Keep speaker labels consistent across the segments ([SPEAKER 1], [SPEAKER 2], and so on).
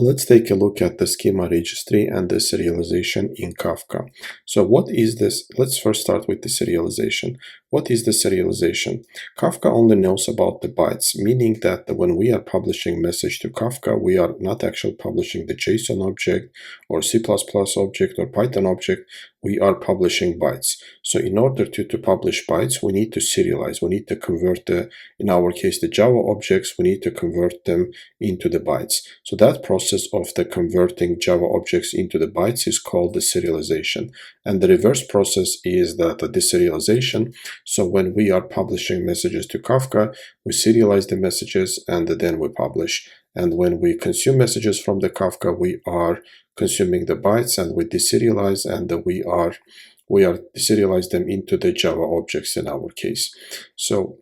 [SPEAKER 1] Let's take a look at the schema registry and the serialization in Kafka. So what is this? Let's first start with the serialization. What is the serialization? Kafka only knows about the bytes, meaning that when we are publishing message to Kafka, we are not actually publishing the JSON object or C++ object or Python object, we are publishing bytes. So in order to publish bytes, we need to serialize. We need to convert in our case, the Java objects, we need to convert them into the bytes. So that process of the converting Java objects into the bytes is called the serialization. And the reverse process is that the deserialization. So when we are publishing messages to Kafka, we serialize the messages and then we publish. And when we consume messages from the Kafka, we are consuming the bytes and we deserialize and we are deserialize them into the Java objects in our case. So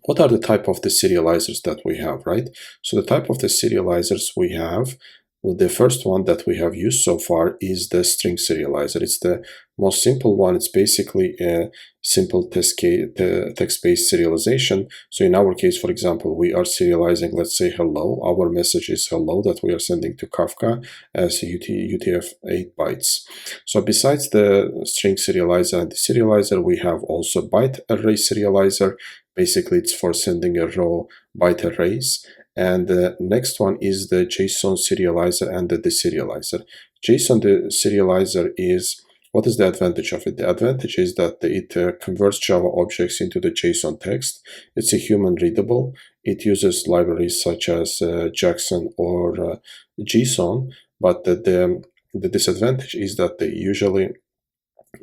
[SPEAKER 1] what are the type of the serializers that we have, right? So the type of the serializers we have, well, the first one that we have used so far is the string serializer. It's the most simple one. It's basically a simple text-based serialization. So in our case, for example, we are serializing, let's say, hello. Our message is hello that we are sending to Kafka as UTF-8 bytes. So besides the string serializer and the serializer, we have also byte array serializer. Basically, it's for sending a raw byte arrays. And the next one is the JSON serializer and the deserializer. JSON serializer is, what is the advantage of it? The advantage is that it converts Java objects into the JSON text. It's a human readable. It uses libraries such as Jackson or JSON, but the disadvantage is that they usually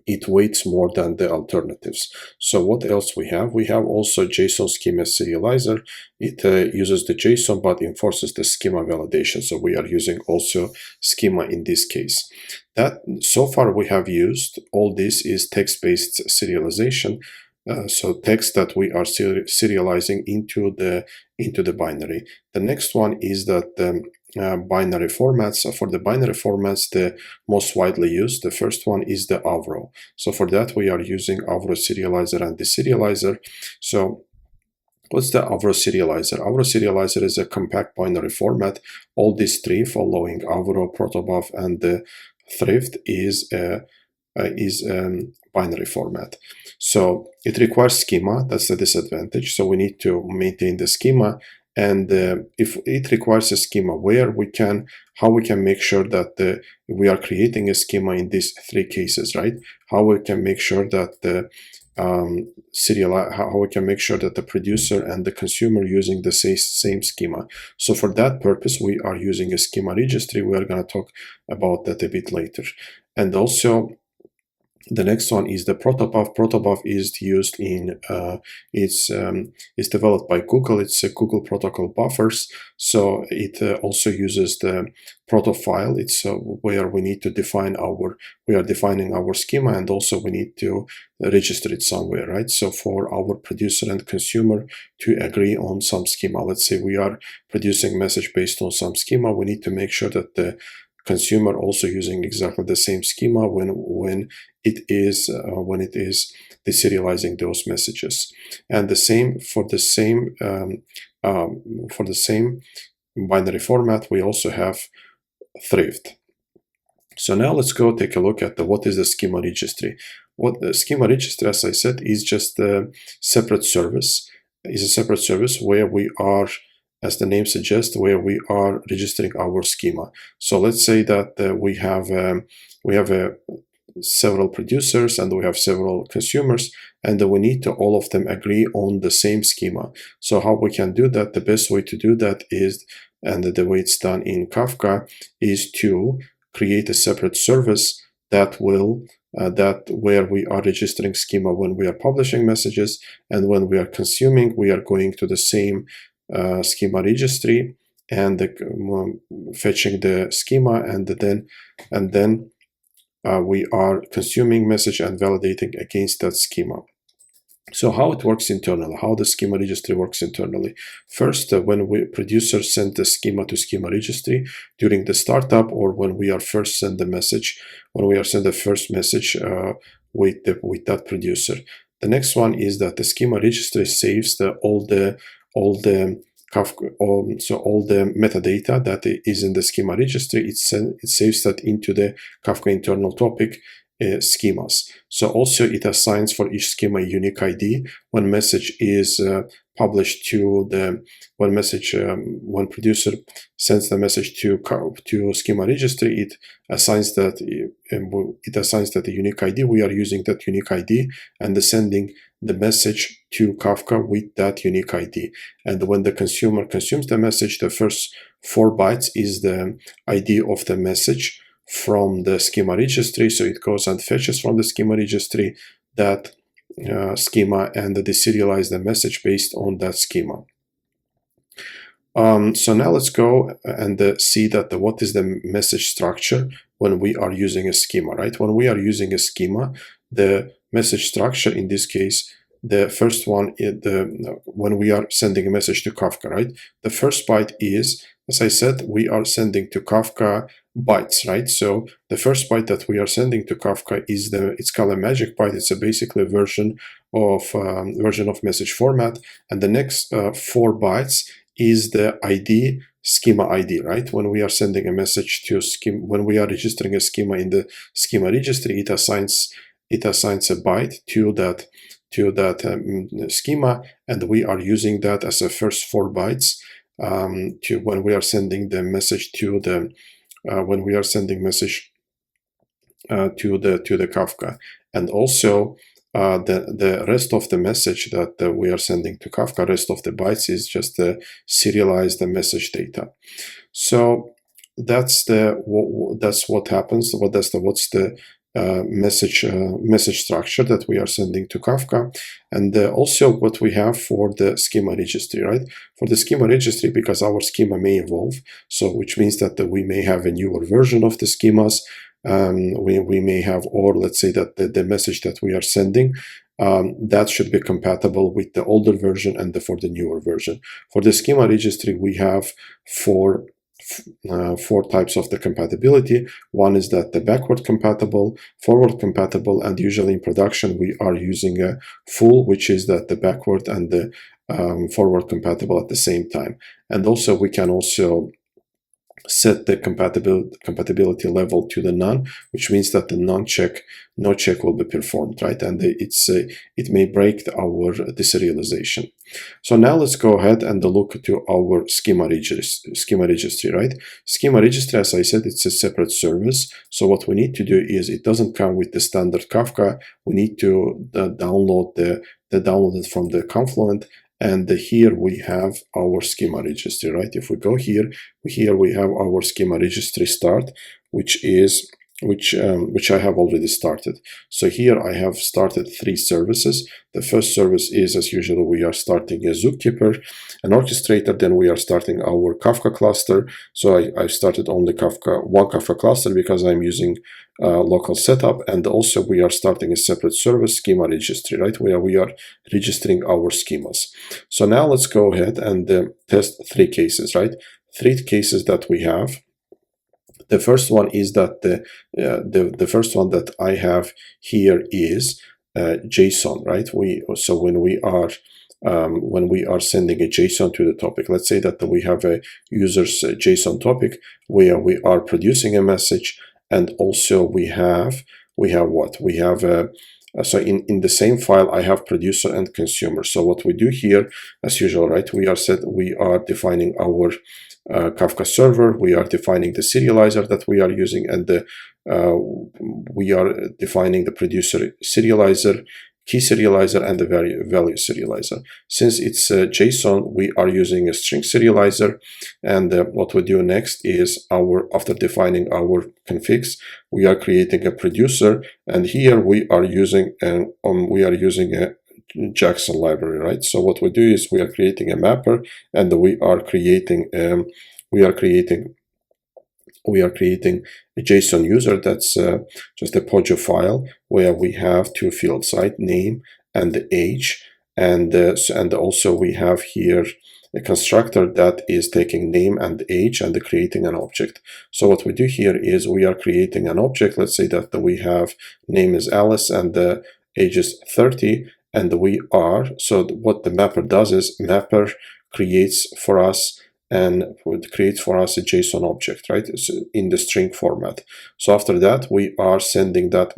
[SPEAKER 1] it weights more than the alternatives. So what else we have? We have also JSON schema serializer. It uses the JSON but enforces the schema validation. So we are using also schema in this case. That so far we have used all this is text-based serialization. So text that we are serializing into the binary. The next one is that binary formats. So for the binary formats, the most widely used, the first one is the Avro. So for that, we are using Avro serializer and deserializer. So what's the Avro serializer? Avro serializer is a compact binary format. All these three following Avro, protobuf, and the thrift is binary format. So it requires schema. That's the disadvantage. So we need to maintain the schema. And if it requires a schema, how we can make sure that we are creating a schema in these three cases, right? How we can make sure that the how we can make sure that the producer and the consumer using the same schema. So for that purpose, we are using a schema registry. We are going to talk about that a bit later. And also, the next one is the protobuf. Protobuf is used in it's developed by Google. It's a Google protocol buffers. So it also uses the proto file. It's where we need to define we are defining our schema, and also we need to register it somewhere, right? So for our producer and consumer to agree on some schema. Let's say we are producing message based on some schema. We need to make sure that the consumer also using exactly the same schema when it is deserializing those messages. And the same for the same binary format, we also have thrift. So now let's go take a look at what is the schema registry. What the schema registry, as I said, is just a separate service. Is a separate service where we are, as the name suggests, where we are registering our schema. So let's say that we have several producers and we have several consumers, and we need to all of them agree on the same schema. So how we can do that? The best way to do that is, and the way it's done in Kafka, is to create a separate service that will where we are registering schema when we are publishing messages, and when we are consuming, we are going to the same schema registry and fetching the schema, and then we are consuming message and validating against that schema. So how it works internally, how the schema registry works internally. First, when producer send the schema to schema registry during the startup, or when we are first send the message, when we are send the first message with that producer. The next one is that the schema registry saves all the Kafka, so all the metadata that is in the schema registry, it saves that into the Kafka internal topic schemas. So also it assigns for each schema a unique ID. When message is published to the when producer sends the message to schema registry, it assigns that a unique ID. We are using that unique ID and sending the message to Kafka with that unique ID. And when the consumer consumes the message, the first 4 bytes is the ID of the message from the schema registry. So it goes and fetches from the schema registry that schema and deserialize the message based on that schema. So now let's go and see that what is the message structure when we are using a schema, right? When we are using a schema, the message structure in this case, the first one is when we are sending a message to Kafka, right? The first byte is, as I said, we are sending to Kafka bytes, right? So the first byte that we are sending to Kafka is it's called a magic byte. It's basically a version of message format, and the next 4 bytes is the ID, schema ID, right? When we are sending a message to schema, when we are registering a schema in the schema registry, it assigns a byte to that schema, and we are using that as the first 4 bytes to when we are sending the message to the to the Kafka. And also the rest of the message that we are sending to Kafka, rest of the bytes is just the serialized message data. So that's what happens. What's the message structure that we are sending to Kafka, and also what we have for the schema registry, right? For the schema registry, because our schema may evolve, so which means that we may have a newer version of the schemas. We may have, or let's say that the message that we are sending that should be compatible with the older version and for the newer version. For the schema registry, we have four types of the compatibility. One is that the backward compatible, forward compatible, and usually in production we are using a full, which is that the backward and the forward compatible at the same time. And also we can also set the compatibility level to the none, which means that the no check will be performed, right? And it may break our deserialization. So now let's go ahead and look to our schema registry, right? Schema registry, as I said, it's a separate service. So what we need to do is, it doesn't come with the standard Kafka. We need to download it from the Confluent. And here we have our schema registry, right? If we go here we have our schema registry start, which I have already started. So here I have started 3 services. The first service is, as usual, we are starting a zookeeper, an orchestrator, then we are starting our Kafka cluster. So I've started only one Kafka cluster because I'm using local setup, and also we are starting a separate service, schema registry, right, where we are registering our schemas. So now let's go ahead and test 3 cases, right? 3 cases that we have. The first one is that the first one that I have here is JSON, right? So when we are sending a JSON to the topic, let's say that we have a user's JSON topic where we are producing a message, and also we have what? We have so in the same file I have producer and consumer. So what we do here, as usual, right? We are defining our Kafka server, we are defining the serializer that we are using, and we are defining the producer serializer, key serializer, and the value serializer. Since it's JSON, we are using a string serializer, and what we do next is after defining our configs, we are creating a producer, and here we are using a Jackson library, right? So what we do is we are creating a mapper, and we are creating a JSON user that's just a Pojo file where we have 2 fields, right? Name and the age, and also we have here a constructor that is taking name and age and creating an object. So what we do here is we are creating an object. Let's say that we have name is Alice and the age is 30. And so what the mapper does is mapper creates for us and it creates for us a JSON object, right? It's in the string format. So after that, we are sending that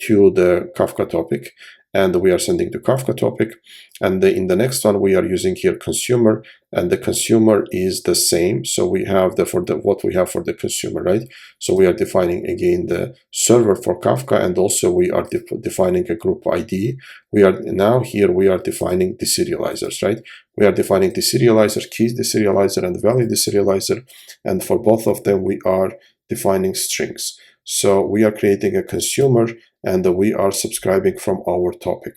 [SPEAKER 1] to the Kafka topic, and we are sending the Kafka topic. And in the next one, we are using here consumer, and the consumer is the same. So we have what we have for the consumer, right? So we are defining again the server for Kafka, and also we are defining a group ID. We are now here, we are defining deserializers, right? We are defining deserializer, keys deserializer, and value deserializer. And for both of them, we are defining strings. So we are creating a consumer, and we are subscribing from our topic.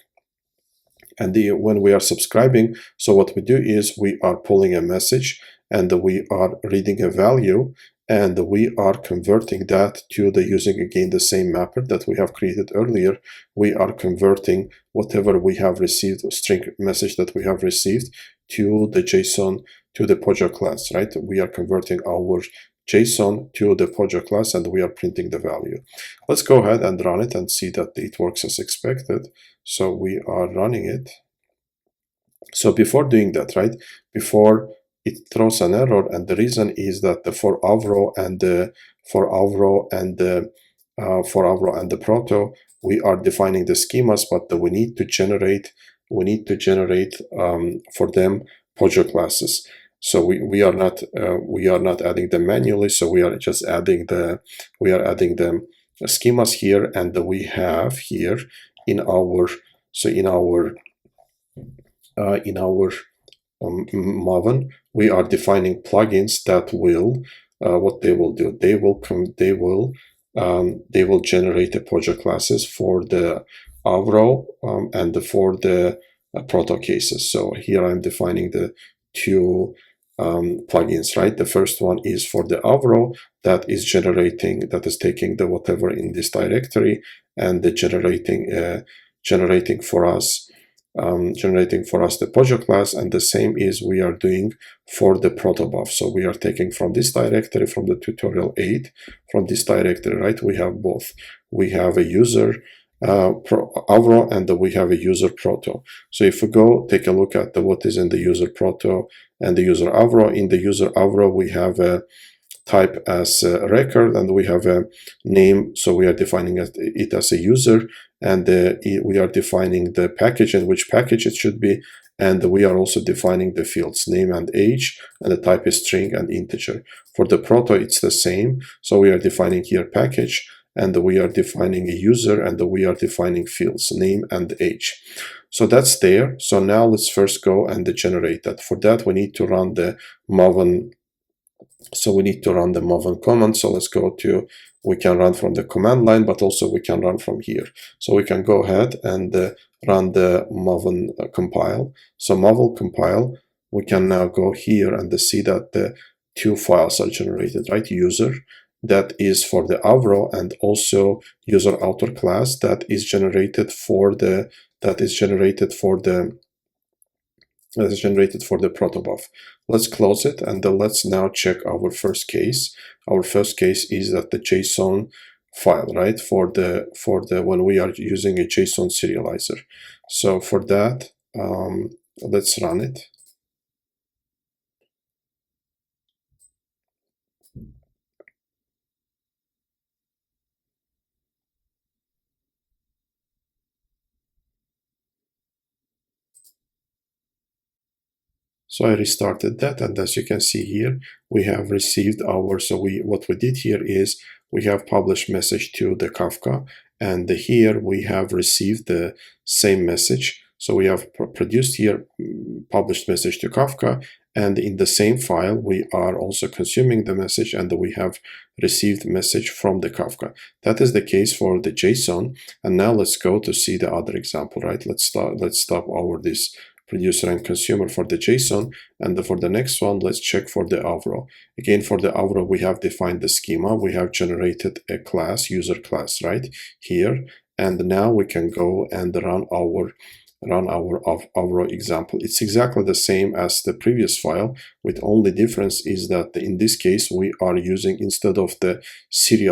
[SPEAKER 1] And when we are subscribing, so what we do is we are pulling a message, and we are reading a value, and we are converting that to using again the same mapper that we have created earlier. We are converting whatever we have received, string message that we have received, to the JSON, to the Pojo class, right? We are converting our JSON to the Pojo class, and we are printing the value. Let's go ahead and run it and see that it works as expected. So we are running it. So before doing that, right, before it throws an error, and the reason is that for Avro and the proto, we are defining the schemas, but we need to generate for them Pojo classes. So we are not adding them manually. So we are just adding the schemas here, and we have here in our Maven, we are defining plugins that will what they will do. They will generate the Pojo classes for the Avro and for the proto cases. So here I'm defining the two plugins, right? The first one is for the Avro, that is taking the whatever in this directory, and the generating for us the Pojo class, and the same is we are doing for the protobuf. So we are taking from this directory, from the tutorial 8, from this directory, right? We have both. We have a user Avro, and we have a user proto. So if we go take a look at what is in the user proto and the user Avro, in the user Avro we have a type as a record, and we have a name, so we are defining it as a user, and we are defining the package and which package it should be, and we are also defining the fields name and age, and the type is string and integer. For the proto it's the same, so we are defining here package, and we are defining a user, and we are defining fields name and age. So that's there. So now let's first go and generate that. For that we need to run the Maven. So we need to run the Maven command. So let's go to, we can run from the command line, but also we can run from here. So we can go ahead and run the Maven compile. So Maven compile, we can now go here and see that the two files are generated, right? User, that is for the Avro, and also user author class that is generated for the protobuf. Let's close it, and let's now check our first case. Our first case is that the JSON file, right, for the when we are using a JSON serializer. So for that, let's run it. So I restarted that, and as you can see here, we have received our, what we did here is we have published message to the Kafka, and here we have received the same message. So we have produced here published message to Kafka, and in the same file we are also consuming the message, and we have received message from the Kafka. That is the case for the JSON. And now let's go to see the other example, right? Let's stop this producer and consumer for the JSON, and for the next one let's check for the Avro. Again, for the Avro we have defined the schema, we have generated a class, user class, right here, and now we can go and run our Avro example. It's exactly the same as the previous file, with only difference is that in this case we are using, instead of the string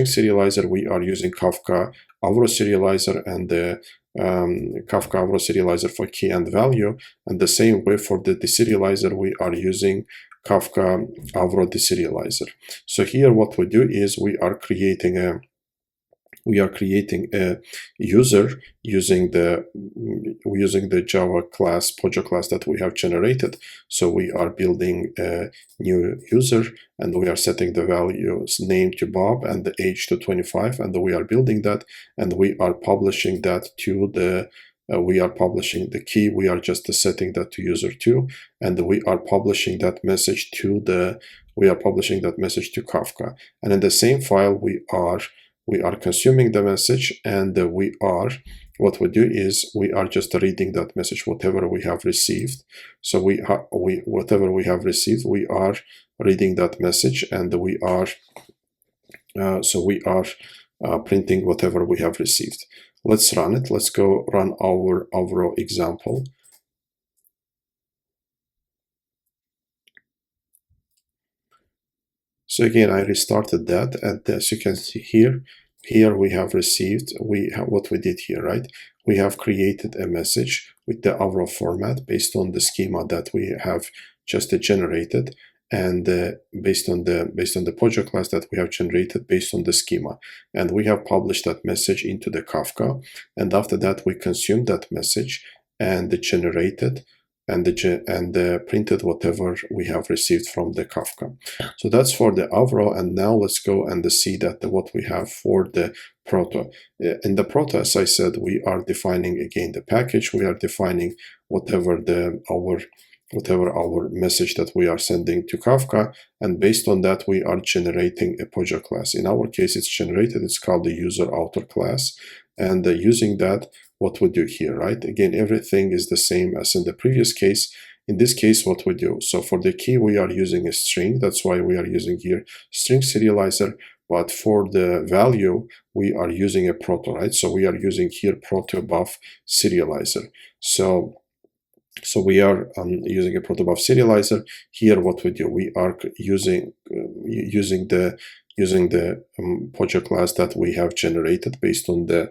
[SPEAKER 1] serializer, we are using Kafka Avro serializer, and the Kafka Avro serializer for key and value, and the same way for the deserializer we are using Kafka Avro deserializer. So here what we do is we are creating a user using the Java class, project class that we have generated. So we are building a new user, and we are setting the values name to Bob and the age to 25, and we are building that, and we are publishing that to the we are publishing the key. We are just setting that to user 2, and we are publishing that message to Kafka. And in the same file we are consuming the message, and what we do is we are just reading that message, whatever we have received. So whatever we have received, we are reading that message, and we are printing whatever we have received. Let's run it. Let's go run our Avro example. So again, I restarted that, and as you can see here we have received, what we did here, right? We have created a message with the Avro format based on the schema that we have just generated, and based on the project class that we have generated based on the schema, and we have published that message into the Kafka, and after that we consumed that message and generated and printed whatever we have received from the Kafka. So that's for the Avro, and now let's go and see that what we have for the proto. In the proto, as I said, we are defining again the package. We are defining whatever our message that we are sending to Kafka, and based on that we are generating a project class. In our case, it's called the user author class, and using that, what we do here, right? Again, everything is the same as in the previous case. In this case, what we do, so for the key we are using a string, that's why we are using here string serializer, but for the value we are using a proto, right? So we are using here protobuf serializer. So we are using a protobuf serializer. Here what we do, we are using the project class that we have generated based on the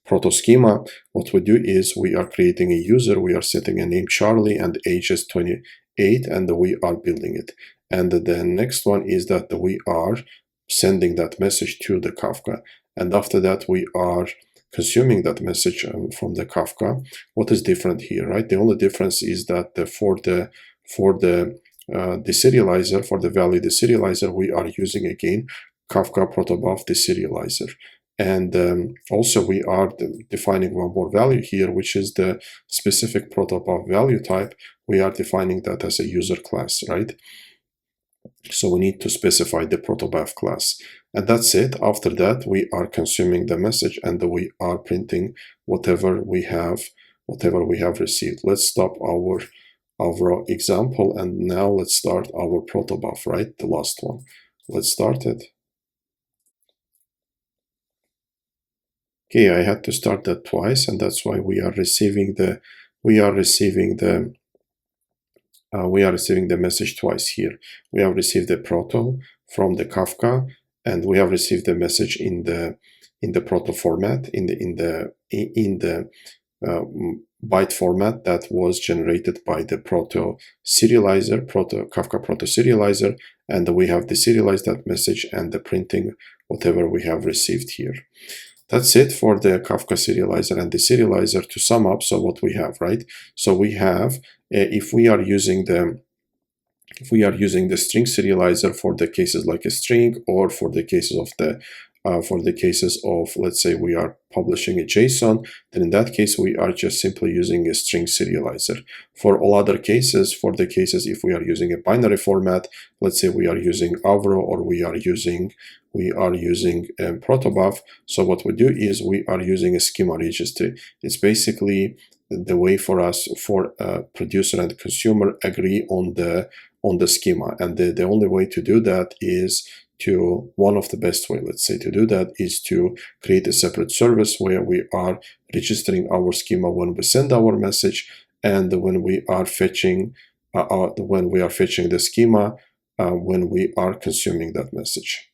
[SPEAKER 1] proto schema. What we do is we are creating a user, we are setting a name Charlie and age is 28, and we are building it. And the next one is that we are sending that message to the Kafka, and after that we are consuming that message from the Kafka. What is different here, right? The only difference is that for the deserializer, for the value deserializer, we are using again Kafka protobuf deserializer. And also we are defining one more value here, which is the specific protobuf value type. We are defining that as a user class, right? So we need to specify the protobuf class. And that's it. After that, we are consuming the message, and we are printing whatever we have received. Let's stop our example, and now let's start our protobuf, right? The last one. Let's start it. Okay, I had to start that twice, and that's why we are receiving the message twice here. We have received the proto from the Kafka, and we have received the message in the proto format, in the byte format that was generated by the proto serializer, Kafka proto serializer, and we have deserialized that message and the printing whatever we have received here. That's it for the Kafka serializer and the serializer. To sum up, so what we have, right? So we have, if we are using the string serializer for the cases like a string, or for the cases of let's say we are publishing a JSON, then in that case we are just simply using a string serializer. For all other cases, if we are using a binary format, let's say we are using Avro, or we are using protobuf. So what we do is we are using a schema registry. It's basically the way for us, for producer and consumer, agree on the schema, and the only way to do that is one of the best way, let's say, to do that is to create a separate service where we are registering our schema when we send our message, and when we are fetching the schema when we are consuming that message.